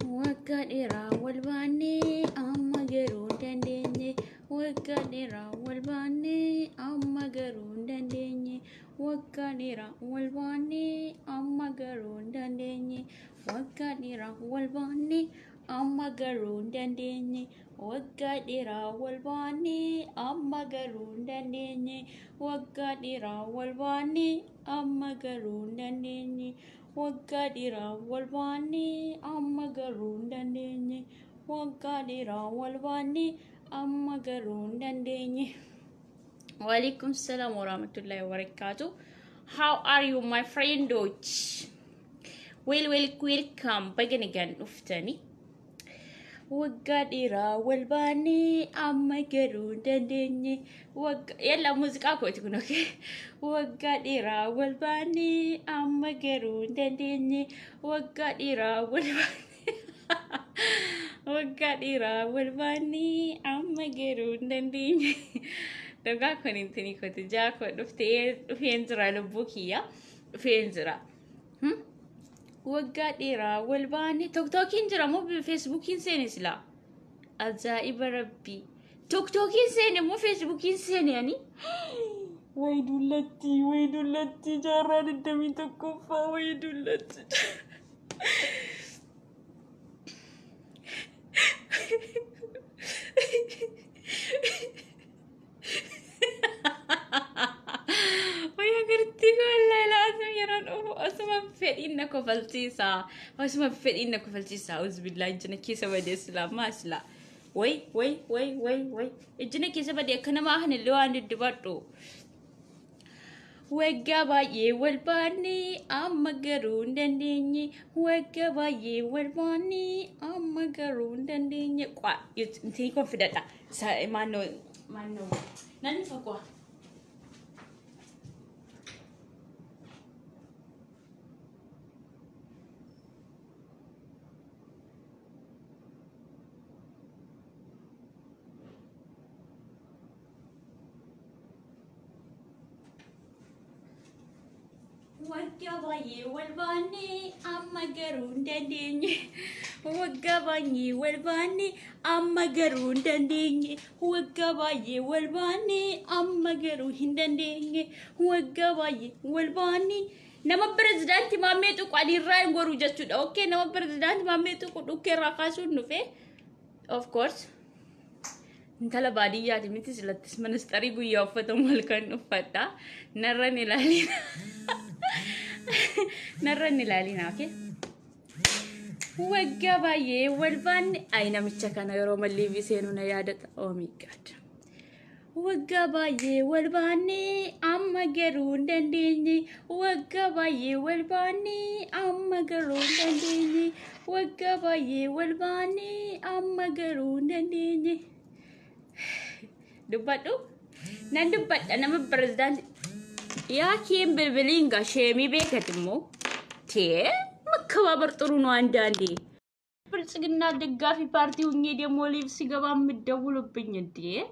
وقدر والباني أما جرون دندني وقدر والباني أما جرون دندني وقدر والباني أما جرون دندني وقدر والباني أما جرون دندني وقدر والباني أما جرون دندني وقدر والباني أما جرون دندني وقدر والباني أما جرون دندني وقدر والباني أما جرون دندني. وعليكم السلام ورحمة الله وبركاته. How are you my friend Dutch? Welcome back again uftani. وقدر والباني أما جرون دندني يلا موسيقى كويس تكون أوكي. وقدر والباني أما جرون دندني وقدر والباني وقدر والباني أما جرون دندني. تبغى كوني تني كنت جاكو دفتين زرا لبوكيا فين زرا وقدر والباني توكين جرا مو بالفيسبوكين سيني سلا أجائب ربي توكين سيني مو فيسبوكين سيني يعني ويدولتي جاران الدمي تكفى ويدولتي إنك فلتيسا واسمع في إنك فلتيسا أعوذ بالله إنك كيسة بدي إسلام ما إسلام وي إنك كيسة بدي كنا ما هن اللي عند الدبادو وجابا يوالباني أما جرون دندني وجابا يوالباني أما جرون دندني قا ينتهي كونفيدنتا سا مانو ناني فكوا وقباي والباني أما جرون دندني وقباي والباني أما جرون دندني وقباي والباني أما جرون دندني وقباي والباني نما بريزيدنت ماميتو قادي راي غورو جاتو اوكي نما بريزيدنت ماميتو اوكي راقاسو نوفي of course انت لا باديات متي سلتس منستري بو يوفتو ملكن نفتا نرني لالي نرني لالينا اوكي وقباي والباني اين متشكنا يروم اللي بيسينونا يادت او ماي جاد وقباي والباني أما جرون دندني وقباي والباني أما جرون دندني وقباي والباني أما جرون دندني دبادو ندباد أنا مبرزدان يا كيم بالبلينغا شيمي بيكتمو تي مكبابر طرونو عندي برسقنا دقافي بارتي ونيدي موليف سيقبا مدولو بنيدي.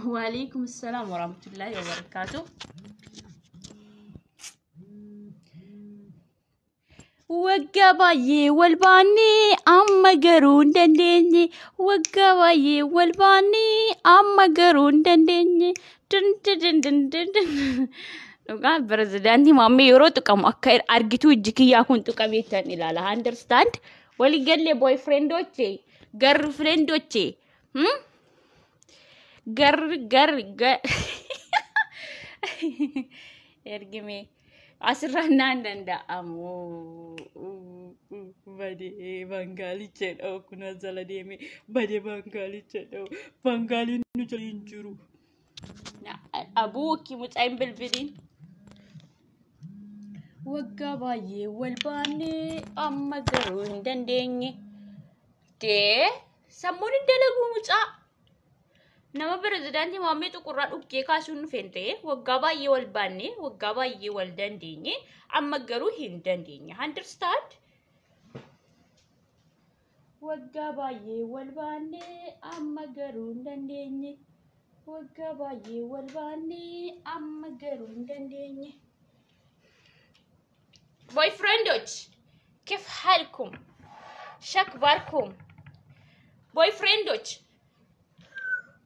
وعليكم السلام ورحمة الله وبركاته. وقباي والباني أما جرون دندني وقباي والباني أما جرون دندني نقول برزداني مامي يروتو كم أكير أرجتو جكي يا كنتو كميتني لا لا understand ولي قال لي boy friend دوتشي girl friend دوتشي gar ergime asirrana nanda amu bade bangali chedo kuna zala deme bade bangali chedo bangali nu injuru na abuki mutsayin bilbilin wagabaye walbani amma garun dandenye te samuni dalagu mutsa nama بريزيدنت مامي تقرأ أوكي كاسون فينتي وقابا يوال باني وقابا يوال دنديني أما جرو هندنديني understand وقابا يوال باني أما جرو دنديني وقابا يوال باني أما جرو دنديني boyfriend كيف حالكم shakbarkum boyfriendoch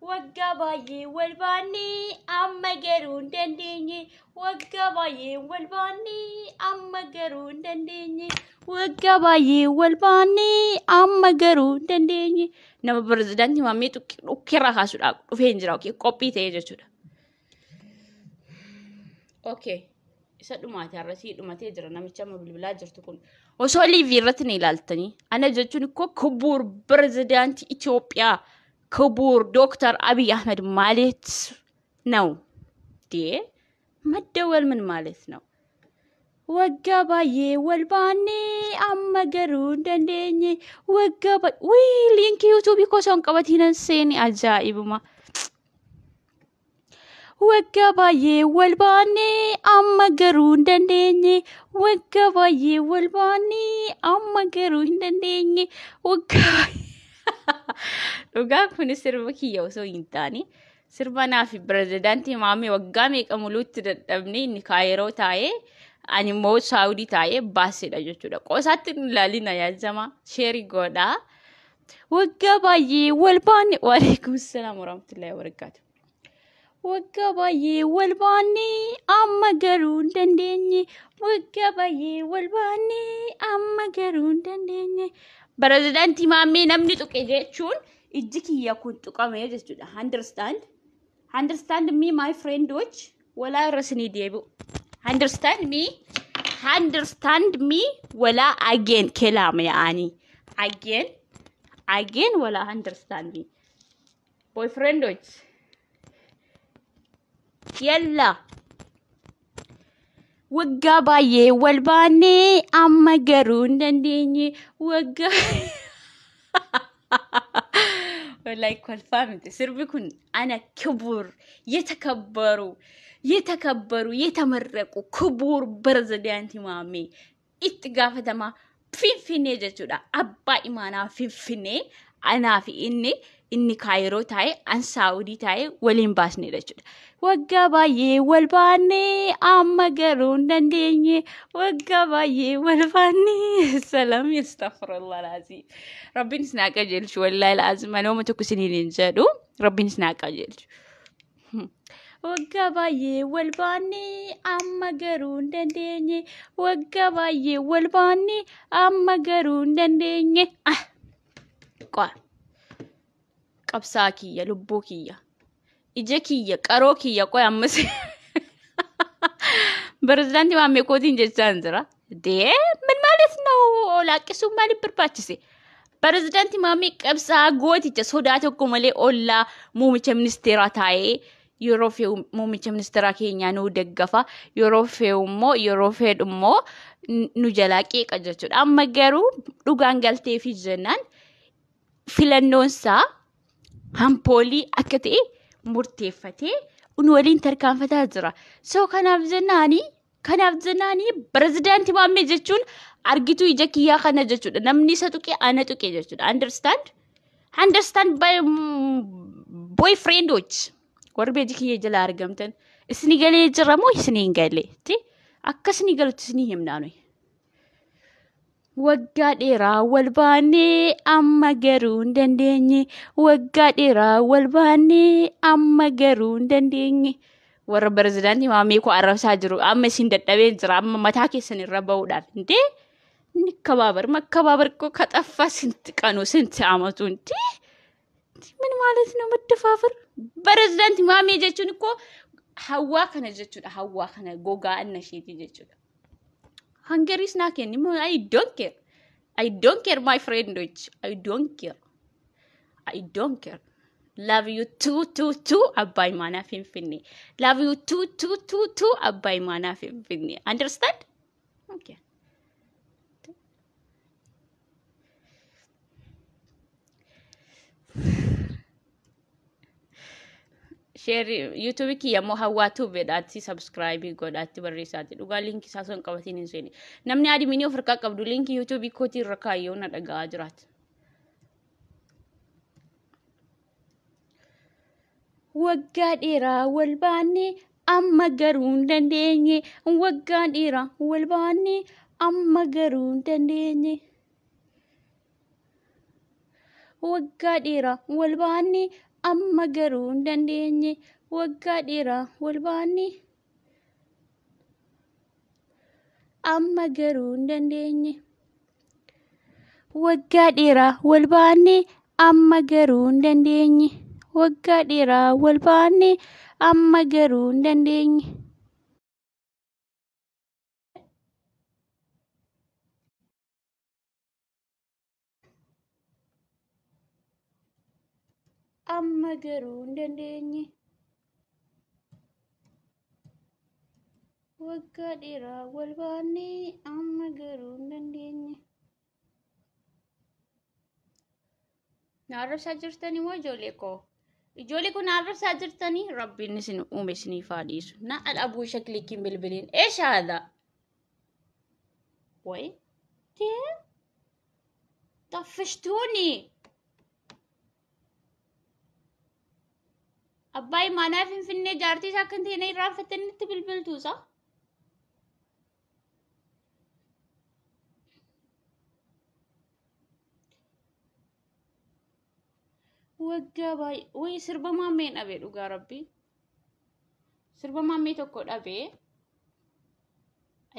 wagga baay'ee wal baanee amma garuu hin dandeenye wagga baay'ee wal baanee amma garuu hin dandeenye wagga baay'ee wal baanee amma garuu hin dandeenye nama president maamee tukkirra kaasuudhaaf dhufee hin jira qophii ta'ee jechuudha. Okay isa dhumaate arrasii dhumatee jira namicha amma bilbilaa jirtu kun osoo liivii irratti ni ilaaltanii ana jechuun ko kubuur president Itoophiyaa ክቡር ዶክተር አብይ አህመድ ማለት ነው መደወል ምን ማለት ነው ወጋባዬ ወልባኔ አመገሩ እንደንደኝ ወጋባ ወይ ሊንክ ዩቲዩብ ይኮሰን ቀበቲነን ሴኒ አጃኢብማ ወጋባዬ ወልባኔ አመገሩ እንደንደኝ ወጋባዬ ወልባኔ አመገሩ እንደንደኝ ወጋባዬ Dhugaa kun sirba kiyya osoo hin taane sirba naafi pirezidaantii maamee waggaa meeqa muluutti dadhabne inni kaayiroo taa'ee ani immoo saawudii taa'ee baasedha jechuudha. Qosaatti hin ilaalina yaajama sheerii godhaa. Waggaa baay'ee wal baanee waalaikum salaam warahmatullahi wabarakatuh. Waggaa baay'ee wal baanee amma garuu hin dandeenye waggaa baay'ee wal baanee amma garuu hin dandeenye. Presidenti maamee namni tuqe jechuun ijji kiyya kun tuqame jechuudha. Understand me my friend which wala rasni deebu. Understand me wala again kelama yaani. Again wala understand me. Boyfriend which yalla wagga baay'ee wal baanee amma garuu hin dandeenye wagga wallahi kolfaamte sirbi kun ana ክቡር የተከበሩ የተመረቁ ክቡር ፕሬዝዳንት ማሜ ኢትጋፈተማ ፊንፊኔ jechuudha abbaa imaanaa finfinnee anaaf inni kaayiroo taa'e an saawudii taa'e waliin baasne jechuudha. Waggaa baay'ee wal baanee amma garuu hin dandeenye waggaa baay'ee wal baanee salaam astaghfirullah alazim rabbiin isin haa qajeelchu wallahi alazim anuma tokko isiniin hin jedhu rabbiin isin haa qajeelchu. Waggaa baay'ee wal baanee amma garuu hin dandeenye waggaa baay'ee wal baanee amma garuu hin dandeenye qabsaa kiyya lubbuu kiyya ija kiyya qaroo kiyya qoy ammas presidenti maamee kootiin jechaan jira ምን ማለት ነው ላቂሱ ማለት በርባችሴ presidenti maamee qabsaa gooticha sodaa tokko malee olla muumicha ministeera taa'ee yeroo fe'u muumicha ministeera keenya nu deggafa yeroo fe'ummoo nu jalaa qeeqa jechuudha. Amma garuu dhugaan galtee fi jennaan filannoonsaa hampoolii akka ta'e murteeffatee waliin tarkaanfataa jira. So kanaaf jennaani presidenti maamee jechuun argituu ija kiyyaa kana jechuudha. Namni isa tuqe ana tuqe jechuudha. Understand by boyfriend which warbeeji kiyya jala argamtan isni galee jira moo isni hin galee akkasni galutti isni himnaanu. Waggaa dheeraa wal baanee amma garuu hin dandeenye waggaa dheeraa wal baanee amma garuu hin dandeenye warra presidenti maamee ko arrabsaa jiru amma isin dadhabee jira amma mataa keessan irra ba'uudhaan መከባበር እኮ ከጠፋ ስንት ቀኑ ስንት አመቱ ምን ማለት ነው መደፋፈር? president ማሜ ጀቹን እኮ ሐዋ ከነ ጀቹዳ ሐዋ ከነ ጎጋ እነሺት ጀቹዳ Hungary is not anymore. I don't care, my friend. I don't care. Love you too. Abbaa imaanaa finfinnee. Love you too. Abbaa imaanaa finfinnee. Understand? Okay. Share YouTube ki yammo hawatu bedati subscribe godati barreessati dhugaa link isaa son qabatiin hin seeni namni adminii of harkaa qabdu link YouTube kooti irra kaayoo na dhagaa jiraat waggaa dheeraa wal baanee amma garuu hin dandeenye waggaa dheeraa wal baanee amma garuu hin dandeenye waggaa dheeraa wal baanne amma garuu hin dandeenye waggaa dheeraa wal baanne amma garuu hin dandeenye waggaa dheeraa wal baanne amma garuu hin dandeenye waggaa dheeraa wal baanne amma garuu hin dandeenye amma garuu hin dandeenye waggaa dheeraa wal baanne amma garuu hin dandeenye. Naarrabsaa jirtanii moo ijoollee koo? Ijoollee kun naarrabsaa jirtanii? Rabbiin isin uume isiniif haa dhiisu. Na adabuu shakliikiin bilbiliin. Eesh haadha? Way? Tee? Taffishtuuni? Abbaa imaanaa finfinnee jaartii isaa akka hin ta'e irraanfattanitti bilbiltuusa? Waggaa baay'ee way sirba maammee dhabee dhugaa rabbii sirba maammee tokko dhabee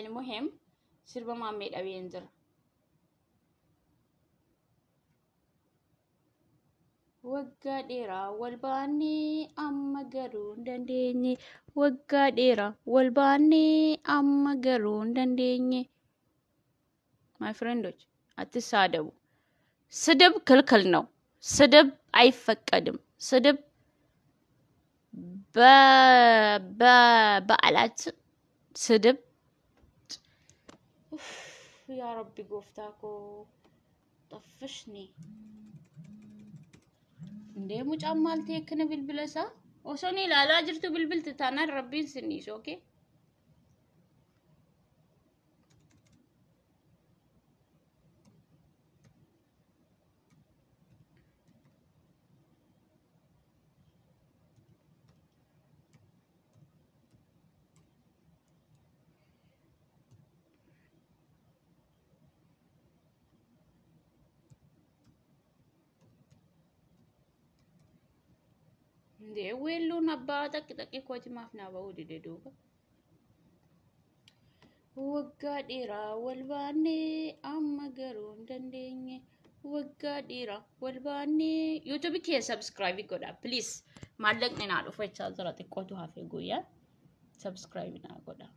ilmuhim sirba maammee dhabee hin jira waggaa dheeraa wal baanne amma garuu hin dandeenye waggaa dheeraa wal baanne amma garuu hin dandeenye my friendoች አትሳደቡ ስድብ ክልክል ነው ስድብ አይፈቀድም ስድብ በበዓላት ስድብ ያ ረቢ ጎፍታኮ ጠፍሽኒ እንዴ ሙጫማ አልተከነ ብልብለሳ ኦሶኒ ላላ ጅርቱ ብልብል ትታና ረቢን ስኒስ ኦኬ de wello na bata kitaki kooti maaf na bahu dide duuba waggaa dheeraa wal baanne amma garuu hin dandeenye waggaa dheeraa wal baanne YouTube kee subscribe godha please maallaqni naa dhufachaa jira xiqqootu hafee guyyaa subscribe naa godha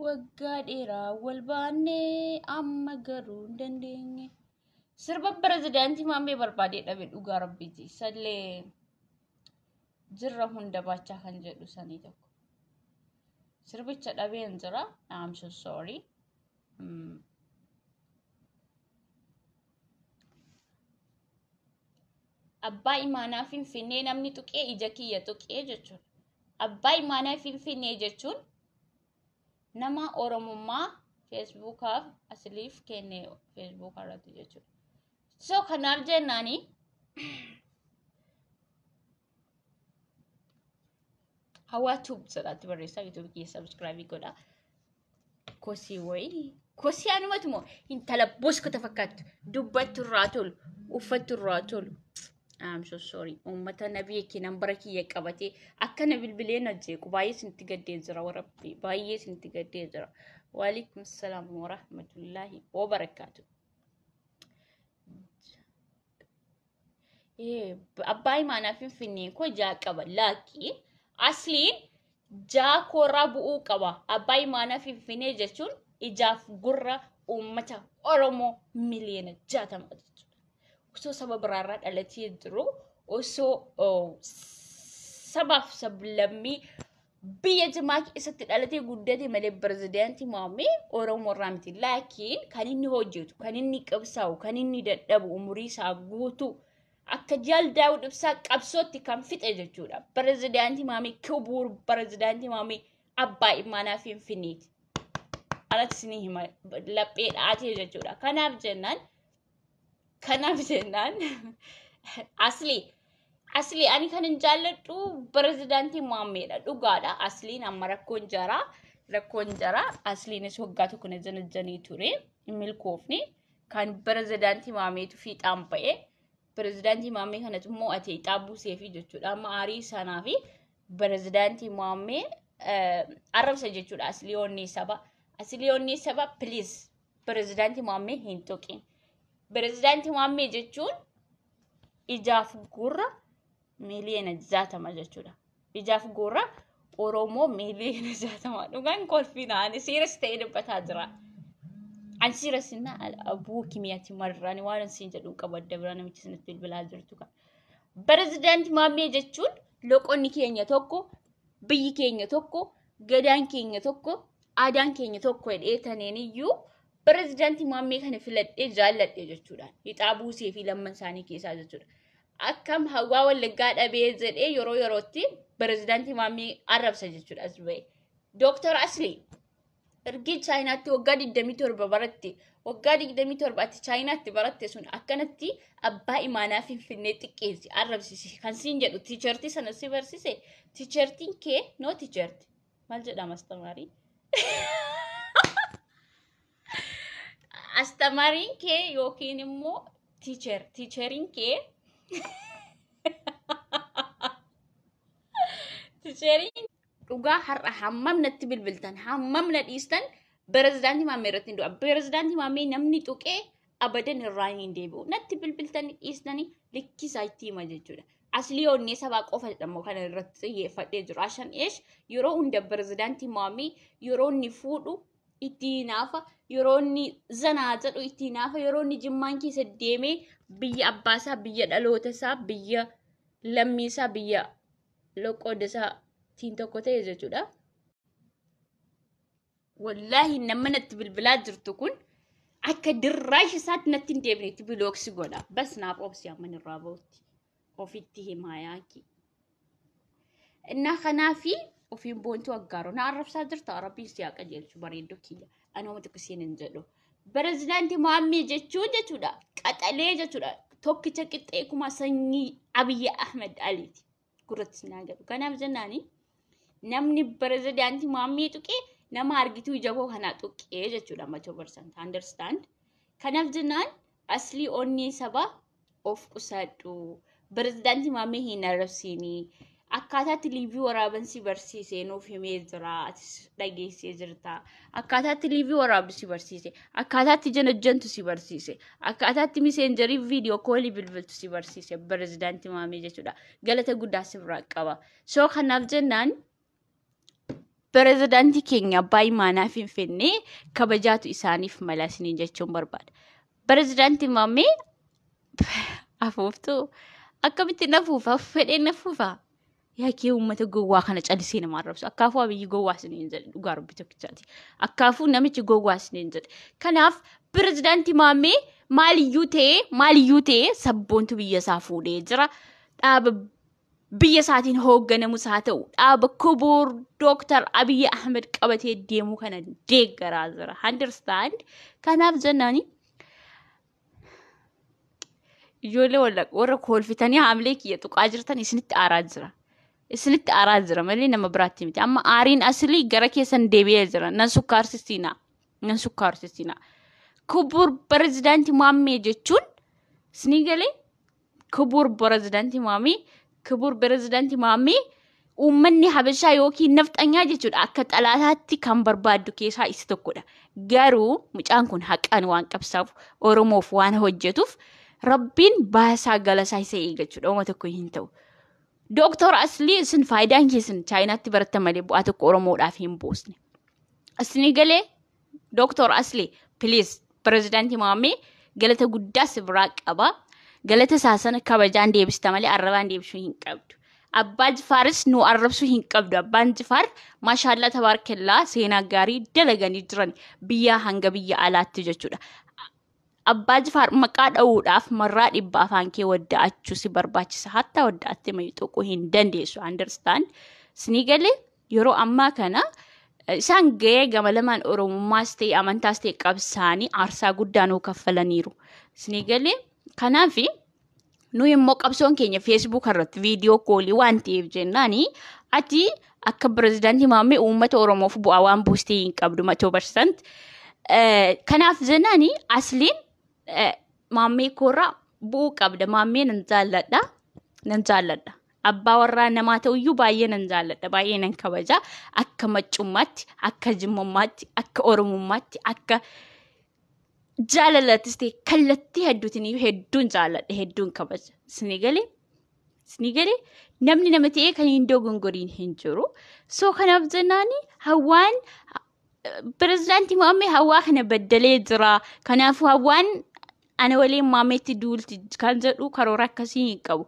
waggaa dheeraa wal baanne amma garuu hin dandeenye sirba pirezidaantii maammee barbaadee dhabe dhugaa rabbiiti sallee jirra hunda baachaa kan jedhu sanii tokko sirbicha dhabee hin jira I'm so sorry abbaa imaanaa finfinnee namni tuqee ija kiyya tuqee jechuudha abbaa imaanaa finfinnee jechuun nama oromummaa feesbuukaaf asliif kenne feesbuukaa irratti jechuudha so kanaaf jennaani hawaatub jedhatti barreessaa YouTube kee subscribe godha kosii wayi kosii anumatu moo intala boskota fakkaattu dubbattu irraa tolu uffattu irraa tolu I'm so sorry ummata nabii keenan barakiyya qabatee akkana bilbilee na jeequ baay'ee sinti gaddee jira warabbi baay'ee sinti gaddee jira wa alaykum assalam wa rahmatullahi wa barakatuh abbaa imaanaa finfinnee ko jaa qaba laakiin asliin jaa koraa bu'uu qaba abbaa imaanaa finfinnee jechuun ijaaf gurra ummata oromoo miliyoona 60 osoo sababa biraarraa dhalatee jiru osoo sabaaf sablammii biyya jimaa keessatti dhalatee guddate malee pirezidaantii maammee oromoo irraa miti laakiin kan inni hojjetu kan inni qabsaa'u kan inni dadhabu umurii isaa guutuu akka jaldaa udibsaa qabsootti kan fixe jechuudha pirezidaantii maammee kibuur pirezidaantii maammee abbaa imaanaa finfinneeti alatti isinii hima laphee dhaatee jechuudha kanaaf jennaan asli Asli ani kan hin jaalladhu pirezidaantii Muhammeedha. Dhugaadha. Asliin amma rakkoon jara. Asliinis waggaa tokko na janajjanii ture. Milkoofni kan pirezidaantii Muhammeetu fiixaan ba'e. Pirezidaantii Muhammee kanatu immoo ati xaabuu seefi jechuudha. Amma aarii sanaa fi pirezidaantii Muhammee arrabsa jechuudha. Asliyoonni saba please pirezidaantii Muhammee hin tuqin. Pirezidaantii Muhammee jechuun ijaaf gurra miliyoona 60 jechuudha. Ijaaf gurra Oromoo miliyoona 60. Dhugaan kolfina ani siiras ta'ee dubbataa jira. Ani siiras inna abuu kimiyaati marrani waan siin jedhu qabadda bira namichi sanatti bilbilaa jirtu kan. Pirezidaantii Muhammee jechuun loqonni keenya tokko, biyyi keenya tokko, gadaan keenya tokko, aadaan keenya tokko jedheetaniin iyyuu pirezidaantii Muhammee kana filadhee jaalladhe jechuudha. Hixaa buusee fi lamman isaanii keessaa jechuudha. Akkam hawaa wallaggaa dhabee jedhee yeroo yerootti pirezidaantii Muhammee arrabsa jechuudha as ba'e. Dooktar Asli ergi Chaayinaatti waggaa 27 baratte waggaa 27 ati Chaayinaatti baratte sun akkanatti abbaa imaanaa finfinnee xiqqeessi arrabsisi kan siin jedhu tiichertii sana si barsise tiichertiin kee no tiicherti maal jedhama astamaarii astamariin kee yookiin immoo tiicheriin kee tiicheriin dhugaa har'a hammam natti bilbiltan hammam na dhiistan pirezidaantii Muhammee irratti hin du'a. Pirezidaantii Muhammee namni tuqee abadan irraa hin deebi'u. Natti bilbiltanii dhiistanii likkisaa itti hima jechuudha. Asliyoonni sabaa qofa jedhamu kana irratti xiyyeeffadhee jiru. Ashan eesh yeroo hunda pirezidaantii Muhammee yeroo inni fuudhu itti naafa yeroo inni zanaa jedhu itti naafa yeroo inni jimmaan keessa deemee biyya abbaasaa biyya dhalootasaa biyya lammiisaa biyya loqoodasaa tiin tokko ta'e jechuudha. Wallaahi nama natti bilbilaa jirtu kun akka dirraash isaatti natti hin deebinetti bilooksi godha. Bas naaf obsi amma irraa ba'utti ofitti himaa yaaki. Innaa kanaafi ofiin boontuu aggaaroo na arrabsaa jirta rabbiin si haa qajeelchu bareedduu kiyya. Ani uummata kusiin hin jedhu. Pirezidaantii Muhammee jechuun jechuudha qaxalee jechuudha tokkicha qixxee kuma sanyii Abiyyi Ahmed Aliiti. Gurratti naa jedhu. Kanaaf jennaani namni pirezidaantii Muhammee tuqee nama argituu ijaboo kana tuqee jechuudha 100% understand. Kanaaf jennaan asli onni saba of qusadhu. Pirezidaantii Muhammee hin arrabsiinii. Akkaataatti liivii waraabansi barsiisee nuuf himee jira. Atis dhageessee jirta. Akkaataatti liivii waraabsi barsiise. Akkaataatti janajjantu si barsiise. Akkaataatti miseenjarii viidiyoo koolii bilbiltu si barsiise. Pirezidaantii Muhammee jechuudha. Galata guddaa si biraa qaba. So kanaaf jennaan pirezidaantii keenya abbaa imaanaa finfinnee kabajaatu isaaniif malasanii jechuun barbaada. Pirezidaantii Muhammee afuuftuu akkamitti nafuufa fedhee nafuufa. Yaakii uummata gowwaa kana calisee nama arrabsu. Akkaafuu abiyyi gowwaa isiniin jedhe dhugaa rabbi tokkichaati. Akkaafuu namichi gowwaa isiniin jedhe. Kanaaf pirezidaantii Muhammee maaliyyuu ta'ee sabboontu biyya isaa fuudhee jira. Dhaaba biyya isaatiin hoogganamus haa ta'u dhaaba kubuur Dooktar Abiyyi Ahmed qabatee deemuu kana deeggaraa jira. Understand? Kanaaf jennaani ijoollee warra koolfitanii haamlee kiyya tuqaa jirtan isinitti aaraa jira. Isinitti aaraa jira malee nama biraatti miti. Amma aariin aslii gara keessan deebi'ee jira. Nan sukkaarsisiinaa. Kubuur pirezidaantii Muhammee jechuun isinii galee kubuur pirezidaantii Muhammee uummanni Habashaa yookiin nafxanyaa jechuudha. Akka xalaataatti kan barbaaddu keessaa isa tokkodha. Garuu mucaan kun haqaan waan qabsaaf Oromoof waan hojjetuuf Rabbiin baasaa galasaa isa eeggachuudha. Uummata tokko hin ta'u. Dooktar Asli isin faayidaan keessan Chaayinaatti baratta malee bu'aa tokko Oromoodhaaf hin buusne. Isinii galee Dooktar Asli please pirezidaantii Muhammee galata guddaa si biraa qaba. Galata isaasana kabajaan deebista malee arrabaan deebisuu hin qabdu. Abbaa Jifaaris nu arrabsuu hin qabdu. Abbaan Jifaar maashaallah tabaarkallaa seenaa gaarii dalaganii jiran biyyaa hanga biyya alaatti jechuudha. Abbaa Jifaar maqaa dha'uudhaaf marraa dhibba afaan kee wadda'achuu si barbaachisa. Hatta wadda'attee mayu tuquu hin dandeessu. Understand? Isinii galee yeroo ammaa kana isaan gahee gama lamaan Oromummaas ta'e amantaas ta'e qabsaanii aarsaa guddaa nuu kaffalaniiru. Isinii galee kanaafi nuyi immoo qabsoon keenya Facebook irratti viidiyoo koolii waan ta'eef jennaani ati akka pirezidaantii maammee uummata Oromoof bu'aa waan buustee hin qabdu 100%. Kanaaf jennaani asliin maammee koorraa bu'uu qabda. Maammee nan jaalladha. Abbaa warraa namaa ta'uyyuu baay'ee nan jaalladha. Baay'ee nan kabaja. Akka maccummaatti, akka jimmummaatti, akka oromummaatti, akka jaalallattis ta'e kallattii hedduun jaalladha, hedduun kabaja. Isinii galee namni nama ta'ee kan hin dogongoriin hin jiru. So kanaaf jennaani hawwaan pirezidaantii maammee hawwaa kana baddalee jira. Kanaaf hawwaan ana waliin maammeetti duulti kan jedhu karoora akkasii hin qabu.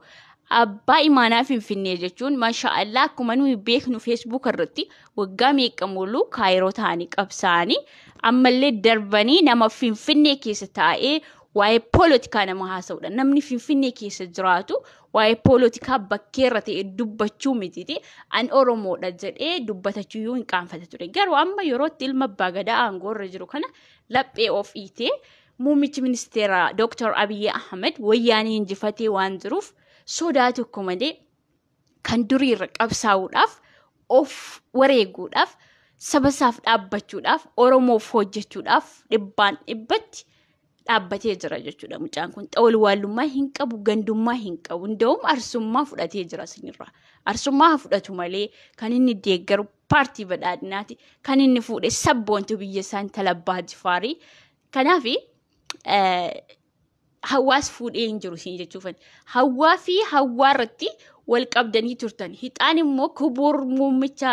Abbaa imaanaa finfinnee jechuun maashaallah akkuma nuyi beeknu Facebook irratti waggaa meeqamulu kaayiroo ta'anii qabsaa'anii ammallee darbanii nama finfinnee keessa taa'ee waa'ee poolitikaa nama haasa'udha. Namni finfinnee keessa jiraatu waa'ee poolitikaa bakkeerra ta'e dubbachuu miti an Oromoodha jedhee dubbatachuu hin qaanfata ture. Garuu amma yerootti ilma abbaa gadaa aangoorra jiru kana laphee of hiitee muummichi ministeera Dr. Abiy Ahmed wayyaanii injifatee waan jiruuf sodaa tokko malee kan durii irra qabsaa'uudhaaf of wareeguudhaaf sabasaaf dhaabbachuudhaaf Oromoof hojjechuudhaaf dhibbatti dhaabbatee jira jechuudha. Mucaan kun xawalwaalummaa hin qabu, gandummaa hin qabu. Ndawum arsummaa fudhatee jira sinirra. Arsummaa fudhatu malee kan inni deeggaru paartii badhaadhinaati. Kan inni fuudhe sabboontu biyya isaan talabbaa jifaarii. Kanaafi hawaas fuudhee hin jiru siin jechuufan. Hawwaa fi hawwaa irratti wal qabdanii turtan. Hixaan immoo kubuur muummicha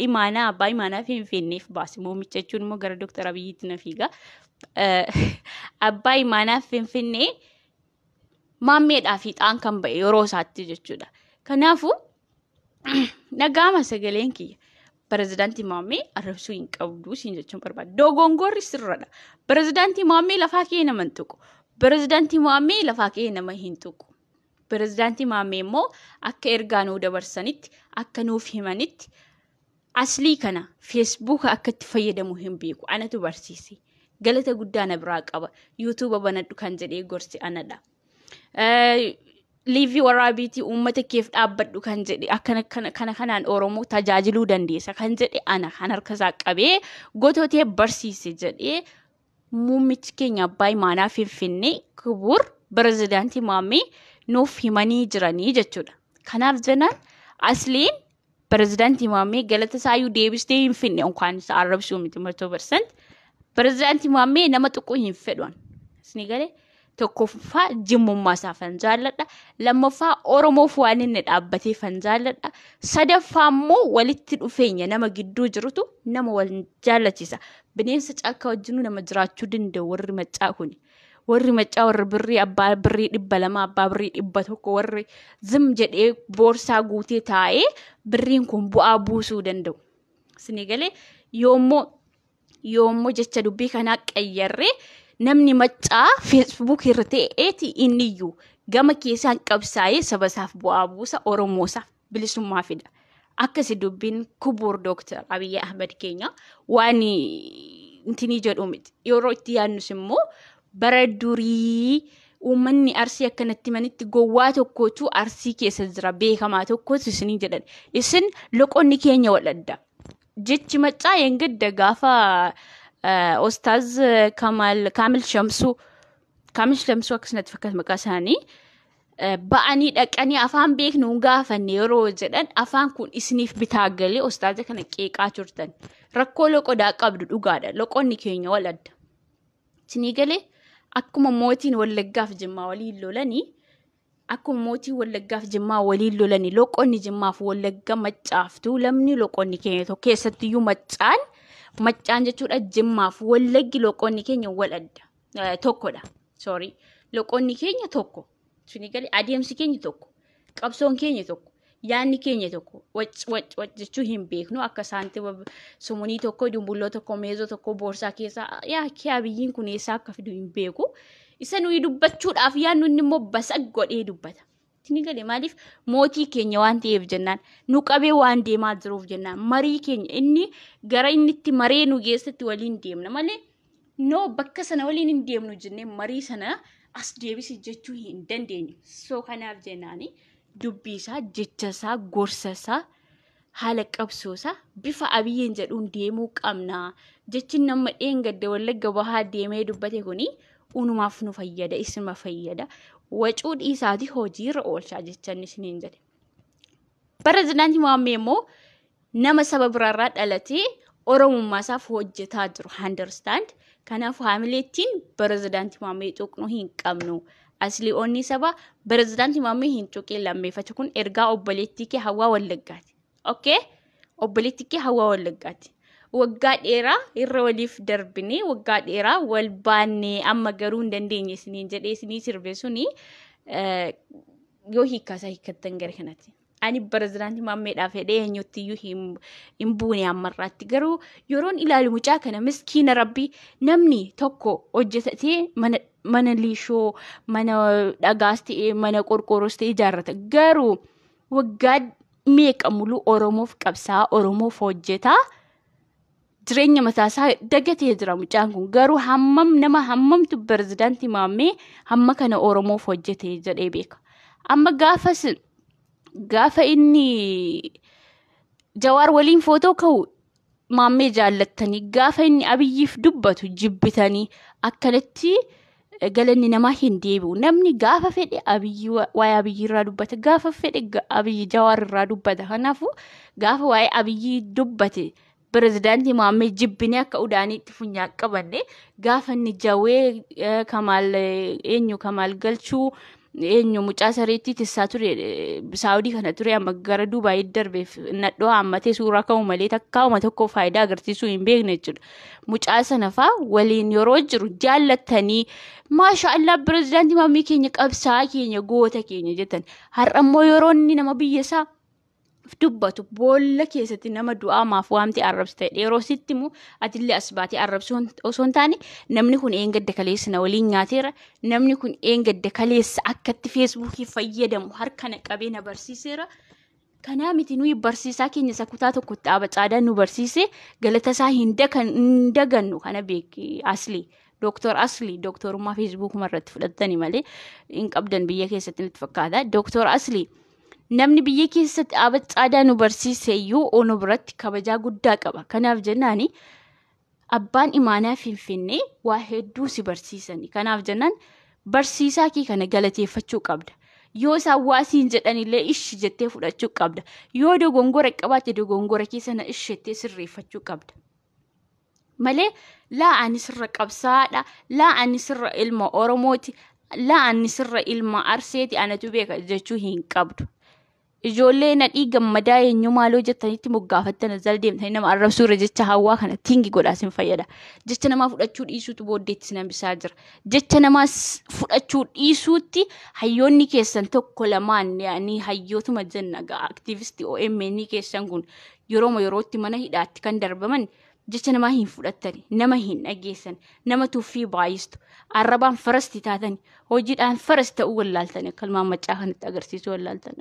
imaanaa abbaa imaanaa finfinneef baase. Muummicha jechuun immoo gara Dr. Abiyyiitti na fiiga. Abbaa imaanaa finfinnee maammeedhaaf hixaan kan ba'e yeroo isaatti jechuudha. Kanaafuu nagaama sagaleen kiyya. Pirezidaantii maammee arrabsuu hin qabdu siin jechuun barbaada. Dogongorri sirradha. Pirezidaantii maammee lafaa kee nama hin tuqu. Pirezidaantii maammee lafaa kee nama hin tuqu. Pirezidaantii maammee immoo akka ergaa nuu dabarsanitti akka nuuf himanitti aslii kana Facebook akka itti fayyadamu hin beeku. Anatu barsiise. Galata guddaa na biraa qaba. YouTube banadhu kan jedhee gorsi anadha. Liivii waraabiitii uummata keef dhaabbadhu kan jedhe akkana kanaan Oromoo tajaajiluu dandeessa kan jedhe ana kan harkasaa qabee goototee barsiise jedhee muummichi keenya abbaa imaanaa finfinnee kubuur pirezidaantii maammee nuuf himanii jiranii jechuudha. Kanaaf jennaan asliin pirezidaantii maammee galata isaayyuu deebistee hin finne onkaan isa arrabsuu miti 100%. Pirezidaantii maammee nama tuquu hin fedhan. Isni galee tokkoffaa jimmummaa isaa fan jaalladha. Lammaffaa Oromoof waan inni dhaabbatee fan jaalladha. Sadaffaa immoo walitti dhufeenya nama gidduu jirutu nama wal jaallachisa. Bineensa caakkaa wajjinuu nama jiraachuu danda'u warri maccaa kuni. Warri maccaa warri birrii abbaa birrii 200 abbaa birrii 100 warri zim jedhee boorsaa guutee taa'ee birriin kun bu'aa buusuu danda'u. Isni galee yoommoo jecha dubbii kanaa qayyarree namni maccaa Facebook irra ta'eeti inniyyuu gama keessaan qabsaa'ee sabasaaf bu'aa buusa Oromoosaaf bilisummaa fida. Akkasi dubbiin kubuur Dr. Abiy Ahmed keenya waan intini jedhu miti. Yeroo itti yaadnus immoo bara durii uummanni Arsii akkanatti manitti gowwaa tokkotu Arsii keessa jira beekamaa tokkotu isinii jedhan. Isin loqonni keenya waladda. Jechi maccaa yengidda gaafa Ustaz Kamil Shamsu akkasumatti fakkaata maqaa isaanii ba'anii dhaqanii afaan beeknu gaafanne yeroo jedhan afaan kun isiniif bitaa galee ustaaza kana qeeqaa turtan. Rakkoo loqodaa qabdu dhugaadha. Loqonni keenya waladda. Isinii galee akkuma mootiin Wallaggaaf Jimmaa waliin lolanii loqonni Jimmaaf Wallagga maccaaftuu lamni loqonni keenya tokko keessattiyyuu maccaan jechuudha Jimmaaf Wallaggi loqonni keenya waladda tokkodha. Loqonni keenya tokko. Isinii galee adeemsi keenya tokko. Qabsoon keenya tokko. Yaanni keenya tokko. Wac jechuu hin beeknu akka saantii sumunii tokko dumbulloo tokko meezoo tokko boorsaa keessaa kee Abiyyiin kun eessaa akka fidu hin beeku. Isa nuyi dubbachuudhaaf yaannu inni immoo basaq godhee dubbata. Isinii galee maaliif mootii keenya waan ta'eef jennaan nu qabee waan deemaa jiruuf jennaan marii keenya inni gara inni itti maree nu geessatti waliin deemna malee bakka sana waliin hin deemnu jennee marii sana as deebisi jechuu hin dandeenyu. So kanaaf jennaani dubbisaa, jechasaa, gorsasaa, haala qabsoosaa bifa Abiyyiin jedhuun deemuu qabna. Jechi nama dheengadde Wallagga Bahaa deemee dubbate kuni unumaaf nu fayyada, isuma fayyada. Wacuu dhiisaati hojiirra oolchaa jechaan isiniin jedhe. Pirezidaantii Mohaammed immoo nama saba biraarraa dhalatee Oromummaa isaaf hojjetaa jiru. Understand? Kanaaf haamileettiin pirezidaantii Mohaammed tuqnuu hin qabnu. Asli onni saba pirezidaantii Mohaammed hin tuqee lammeeffatu kun ergaa obboleettii kee Hawwaa Wallaggaati. Okay? Obboleettii kee Hawwaa Wallaggaati. Waggaa dheeraa irra waliif darbinee waggaa dheeraa wal baannee amma garuu hin dandeenye isiniin jedhee isinii sirbe suni yoo hiikkaasaa hiikkattan gara kanatti. Ani pirezidaantii Mohaammeedhaaf fedhee eenyutti iyyuu hin buune ammarraatti. Garuu yeroon ilaalu mucaa kana miskiina rabbii namni tokko hojjetatee mana liishoo, mana dhagaas ta'ee, mana qorqorroos ta'ee ijaarrata. Garuu waggaa meeqa muluu Oromoof qabsaa, Oromoof hojjetaa. Jireenya mataasaa dagatee jira mucaan kun. Garuu hammamtu pirezidaantii Mohaammed hamma kana Oromoof hojjetee jedhee beeka. Amma gaafa inni Jawaar waliin footoo ka'u Mohaammed jaallattanii, gaafa inni Abiyyiif dubbatu jibbitanii akkanatti galanni namaa hin deebi'u. Namni gaafa fedhe waa'ee Abiyyi irraa dubbata, gaafa fedhe Abiyyi Jawaar irraa dubbata. Kanaafuu gaafa waa'ee Abiyyi dubbate pirezidaantii Mohaammed jibbinee akka udaaniitti funyaa qabanne gaafa inni Jawee Kamaal galchuu eenyu mucaa sareetti tissaa ture Saawudii kana ture amma gara Dubaay darbeef nadhoo hammatee suuraa ka'u malee takkaa'uma tokko faayidaa agarsiisuu hin beekne jechuudha. Mucaa sana faa waliin yeroo jiru jaallattanii maashaallah pirezidaantii Mohaammed keenya qabsaa keenya goota keenya jettan. Har'a immoo yeroo inni nama biyya isaa dubbatu boolla keessatti nama du'aa maaf waamte arrabsite yeroo sitti immoo atillee as baatee arrabsuu osoo hin taane namni kun eengadda kaleessa na waliin nyaateera, namni kun eengadda kaleessa akkatti feesbuukii fayyadamu harkana qabee na barsiiseera. Kanaa miti nuyi barsiisaa keenya sakutaa tokkotti Abbaa Caadaan nu barsiise galata isaa hin dagannu kana beeki Asli. Doktor Asli, doktorummaa feesbuukuma irratti fudhatanii malee hin qabdan biyya keessatti natti fakkaata. Doktor Asli namni biyya keessatti Abbaa Caadaan nu barsiise iyyuu onu biratti kabajaa guddaa qaba. Kanaaf jennaani abbaan imaanaa finfinnee waa hedduu si barsiisani. Kanaaf jennaan barsiisaa kee kana galateeffachuu qabda. Yoo isaan waasiin jedhanillee ishi jettee fudhachuu qabda. Yoo dogongora qabaate dogongora keessa na isheettee sirreeffachuu qabda. Malee laa ani sirra qabsaadha, laa ani sirra ilma Oromooti, laa ani sirra ilma Arseeti anatu beeka jechuu hin qabdu. Ijoollee nadhii gammadaa eenyu maaloo jettanitti moggaafattan azal deemtanii nama arrabsuu irra jecha hawwaa kana tingi godhaasin fayyada. Jecha namaa fudhachuu dhiisuutu booddeetti sinambisaa jira. Jecha namaa fudhachuu dhiisuutti hayyoonni keessan tokko lamaan yaani hayyootuma jenna aktiivistii OMN keessan kun yerootti mana hidhaatti kan darbaman jecha namaa hin fudhattani, nama hin dhageessan, nama tuffii baay'istu, arrabaan farasti taatani, hojiidhaan faras ta'uu wallaaltani kalmaan macaa kanatti agarsiisuu wallaaltani.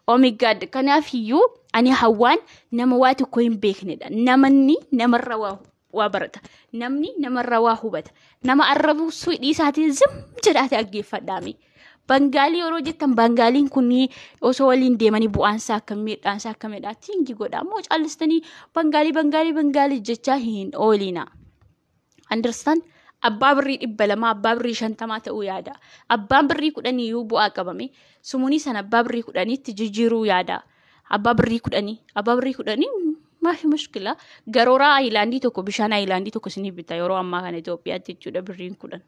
Oh my God. Kanaaf iyyuu ani hawwaan nama waa tokko hin beeknedha. Namni namarra waa barata. Namni namarra waa hubata. Nama arrabuu dhiisaatiin zim jedhaate aggeeffadhaami. Bangaalii yeroo jettan Bangaaliin kunii osoo waliin deemanii bu'aansaa akkamiidhaansaa akkamiidhaatti hingi godhaa moo caalistanii Bangaalii jechaa hin oolina. Understand? Abbaa birrii 200 abbaa birrii 50 ta'uu yaada. Abbaan birrii 10 iyyuu bu'aa qabame sumuunii sana abbaa birrii 10tti jijjiiruu yaada. Abbaa birrii 10 maafi mushkila garooraa aayilaandii tokko bishaan aayilaandii tokko sinii bita yeroo ammaa kana Itoophiyaatti jechuudha birriin 10.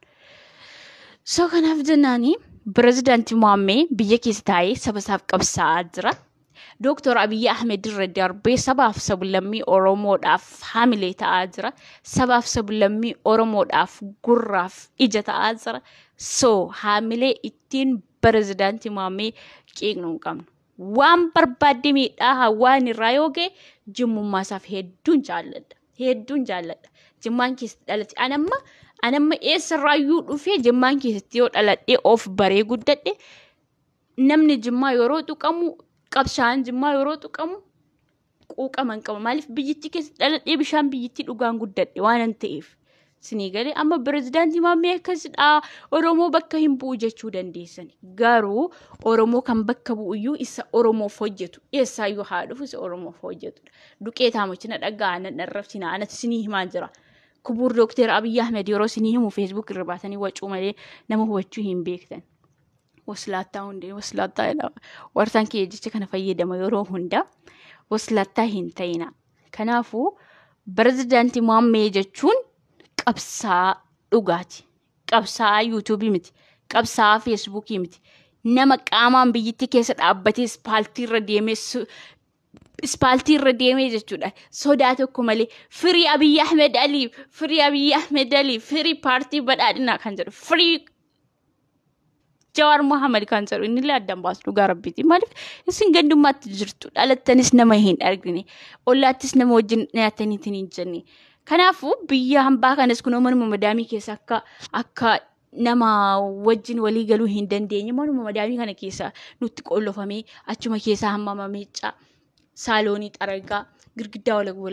So kanaaf jennaani pirezidaantii Mohaammed biyya keessa taa'ee saba isaaf qabsaa'aa jira. Doktor Abiy Ahmed irra darbee sabaaf sablammii Oromoodhaaf haamilee ta'aa jira. Sabaaf sablammii Oromoodhaaf gurraaf ija ta'aa jira. So haamilee ittiin pirezidaantii Mohaammed qeeqnuu hin qabnu. Waan barbaadde miidhaa hawaan irraa yoo ga'e jimmummaa isaaf hedduun jaalladha. Jimmaan keessatti dhalate anamma eessarraayyuu dhufee jimmaan keessatti yoo dhaladhee of baree guddadhe namni jimmaa yeroo tuqamu qabshaan jimmaa yeroo tuqamu quuqaman qaba. Maaliif biyyittii keessatti dhaladhee bishaan biyyittii dhugaan guddadhe waan ta'eef Sinigalee amma pirezidaantii maammee akkasidha Oromoo bakka hin bu'u jechuu dandeessan. Garuu Oromoo kan bakka bu'uyyuu isa Oromoof hojjetu. Eessaayyuu haa dhufu isa Oromoof hojjetudha. Duqeetaa mochina dhagaa anan dharrabsina anatti sinii himaa jira. Kubur Dr. Abiy Ahmed yeroo sinii himu Facebook irra baatanii wacuu malee nama hubachuu hin beektan. Waslaattaa hundee waslaattaa jedhama. Wartaan kee jecha kana fayyadama yeroo hunda waslaattaa hin ta'ina. Kanaafuu pirezidaantii maammee jechuun qabsaa dhugaati. Qabsaa YouTube miti. Qabsaa Facebook miti. Nama qaamaan biyyittii keessa dhaabbatee ispaaltii irra deemee jechuudha. Sodaa tokko malee firii Abiy Ahmed Ali, firii Abiy Ahmed Ali, firii paartii badhaadhinaa kan jedhu, firii Jawar Muhammad kan jedhu inni illee addaan baasu dhugaa rabbiiti. Maaliif isin gandummaatti jirtu dhalattanis nama hin argine, ollaattis nama wajjin nyaataniitiin hin jenne. Kanaafuu biyya hambaa kanas kunoo manuma madaamii keessa akka nama wajjin walii galuu hin dandeenye manuma madaamii kana keessa nutti qollofamee achuma keessa hammamamee saaloonii xaragaa girgiddaa wala